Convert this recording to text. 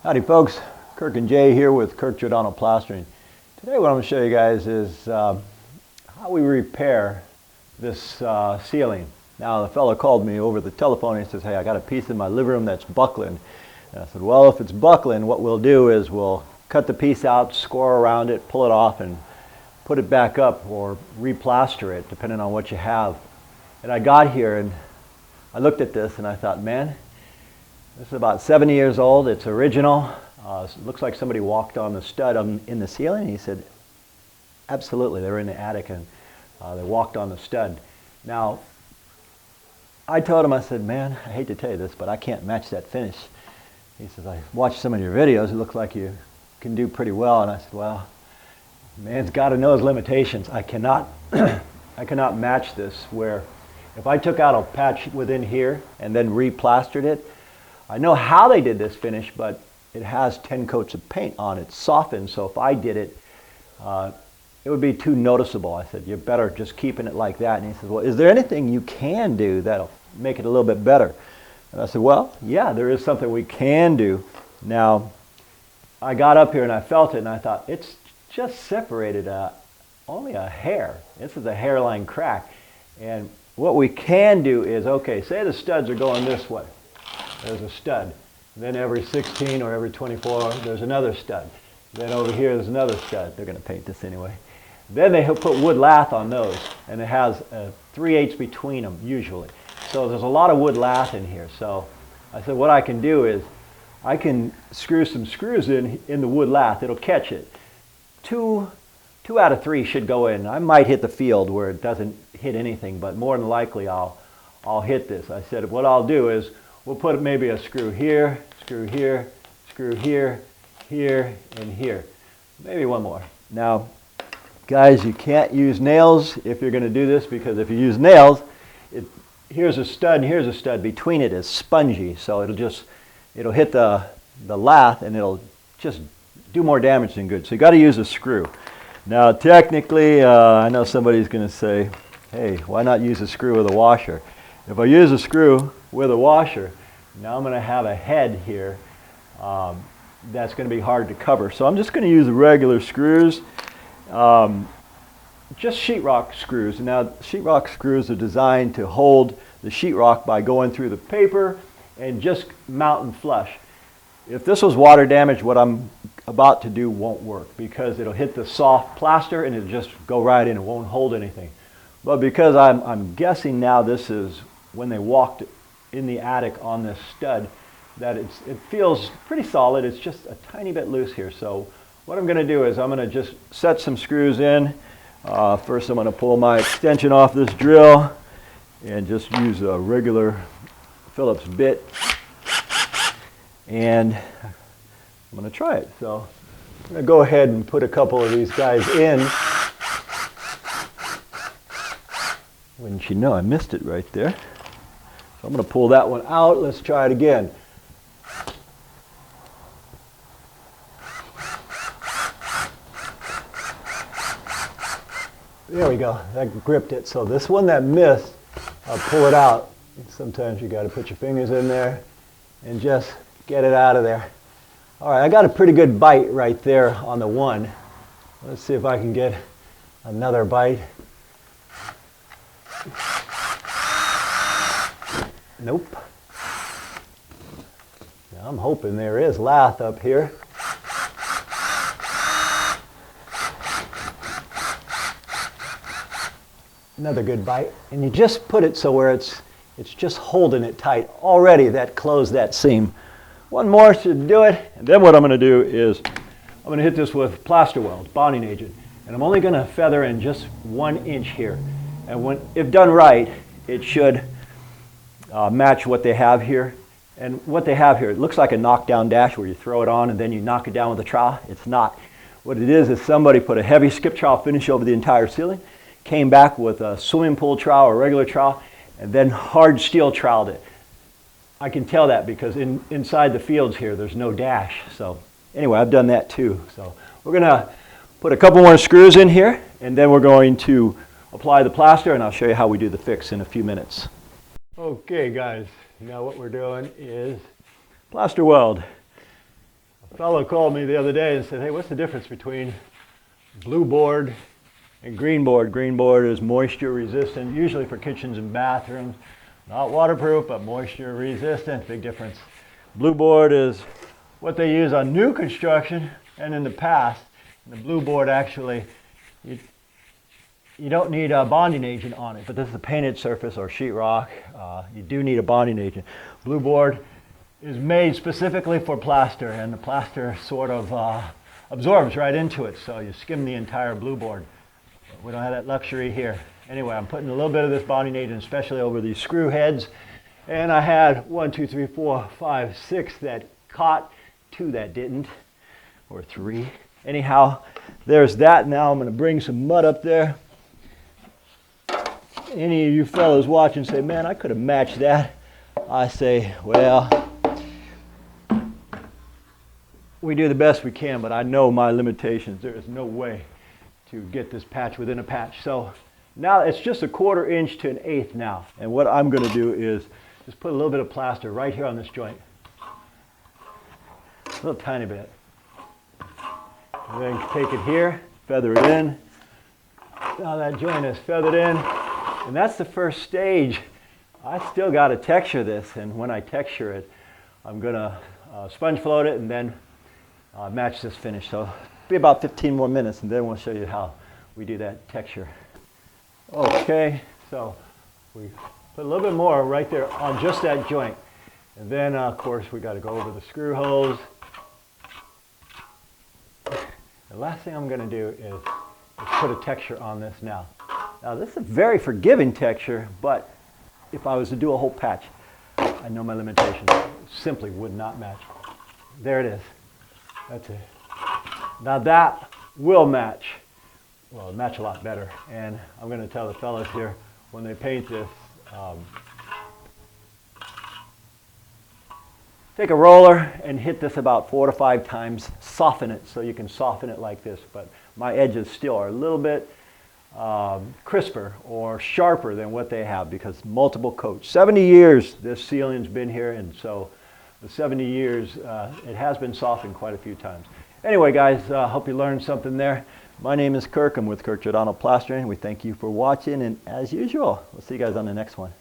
Howdy folks, Kirk and Jay here with Kirk Giordano Plastering. Today what I'm going to show you guys is how we repair this ceiling. Now the fellow called me over the telephone and he says, hey, I got a piece in my living room that's buckling. And I said, well, if it's buckling, what we'll do is we'll cut the piece out, score around it, pull it off and put it back up or replaster it depending on what you have. And I got here and I looked at this and I thought, man, this is about 70 years old. It's original. It looks like somebody walked on the stud in the ceiling. He said, absolutely. They were in the attic and they walked on the stud. Now, I told him, I said, man, I hate to tell you this, but I can't match that finish. He says, I watched some of your videos. It looks like you can do pretty well. And I said, well, man's got to know his limitations. I cannot, I cannot match this where if I took out a patch within here and then replastered it, I know how they did this finish, but it has 10 coats of paint on it, softened, so if I did it, it would be too noticeable. I said, you're better just keeping it like that. And he says, well, is there anything you can do that'll make it a little bit better? And I said, well, yeah, there is something we can do. Now, I got up here and I felt it and I thought, it's just separated only a hair. This is a hairline crack. And what we can do is, okay, say the studs are going this way. There's a stud. Then every 16 or every 24, there's another stud. Then over here, there's another stud. They're going to paint this anyway. Then they put wood lath on those, and it has 3/8 between them, usually. So there's a lot of wood lath in here. So I said, what I can do is, I can screw some screws in the wood lath. It'll catch it. Two out of 3 should go in. I might hit the field where it doesn't hit anything, but more than likely I'll hit this. I said, what I'll do is, we'll put maybe a screw here, screw here, screw here, here, and here. Maybe one more. Now, guys, you can't use nails if you're going to do this, because if you use nails, here's a stud and here's a stud. Between it is spongy, so it'll hit the lath and it'll just do more damage than good. So you got to use a screw. Now, technically, I know somebody's going to say, hey, why not use a screw with a washer? If I use a screw with a washer, now I'm going to have a head here that's going to be hard to cover. So I'm just going to use regular screws, just sheetrock screws. Now sheetrock screws are designed to hold the sheetrock by going through the paper and just mounting flush. If this was water damage, what I'm about to do won't work, because it'll hit the soft plaster and it'll just go right in. It won't hold anything. But because I'm guessing now this is when they walked in the attic on this stud, that it feels pretty solid. It's just a tiny bit loose here. So what I'm going to do is I'm going to just set some screws in. First I'm going to pull my extension off this drill and just use a regular Phillips bit. And I'm going to try it. So I'm going to go ahead and put a couple of these guys in. Wouldn't you know, I missed it right there. So I'm going to pull that one out. Let's try it again. There we go. That gripped it. So this one that missed, I'll pull it out. Sometimes you got to put your fingers in there and just get it out of there. All right, I got a pretty good bite right there on the one. Let's see if I can get another bite. Nope. Now I'm hoping there is lath up here. Another good bite. And you just put it so where it's just holding it tight. Already that closed that seam. One more should do it. And then what I'm going to do is I'm going to hit this with plaster weld, bonding agent. And I'm only going to feather in just 1 inch here. And if done right, it should match what they have here. And what they have here, it looks like a knockdown dash where you throw it on and then you knock it down with a trowel. It's not. What it is somebody put a heavy skip trowel finish over the entire ceiling, came back with a swimming pool trowel or regular trowel, and then hard steel troweled it. I can tell that because inside the fields here, there's no dash. So anyway, I've done that too. So we're going to put a couple more screws in here, and then we're going to apply the plaster, and I'll show you how we do the fix in a few minutes. Okay guys, now what we're doing is plaster weld. fellow called me the other day and said, hey, what's the difference between blue board and green board? Green board is moisture resistant, usually for kitchens and bathrooms. Not waterproof, but moisture resistant, big difference. Blue board is what they use on new construction, and in the past, the blue board actually, you don't need a bonding agent on it, but this is a painted surface or sheetrock. You do need a bonding agent. Blue board is made specifically for plaster, and the plaster sort of absorbs right into it, so you skim the entire blue board. We don't have that luxury here. Anyway, I'm putting a little bit of this bonding agent, especially over these screw heads, and I had 1, 2, 3, 4, 5, 6 that caught, 2 that didn't, or 3. Anyhow, there's that. Now I'm going to bring some mud up there. Any of you fellows watching say, man, I could have matched that. I say, well, we do the best we can, but I know my limitations. There is no way to get this patch within a patch. So now it's just a 1/4 inch to 1/8 now. And what I'm going to do is just put a little bit of plaster right here on this joint. A little tiny bit. And then take it here, feather it in. Now that joint is feathered in. And that's the first stage. I still got to texture this, and when I texture it, I'm going to sponge float it and then match this finish. So be about 15 more minutes, and then we'll show you how we do that texture. Okay, so we put a little bit more right there on just that joint. And then, of course, we got to go over the screw holes. The last thing I'm going to do is put a texture on this now. Now, this is a very forgiving texture, but if I was to do a whole patch, I know my limitations. It simply would not match. There it is. That's it. Now that will match. Well, it'll match a lot better. And I'm going to tell the fellas here, when they paint this, take a roller and hit this about 4 to 5 times. Soften it so you can soften it like this. But my edges still are a little bit crisper or sharper than what they have because multiple coats. 70 years this ceiling's been here, and so the 70 years it has been softened quite a few times. Anyway, guys, hope you learned something there. My name is Kirk. I'm with Kirk Giordano Plastering. We thank you for watching, and as usual, we'll see you guys on the next one.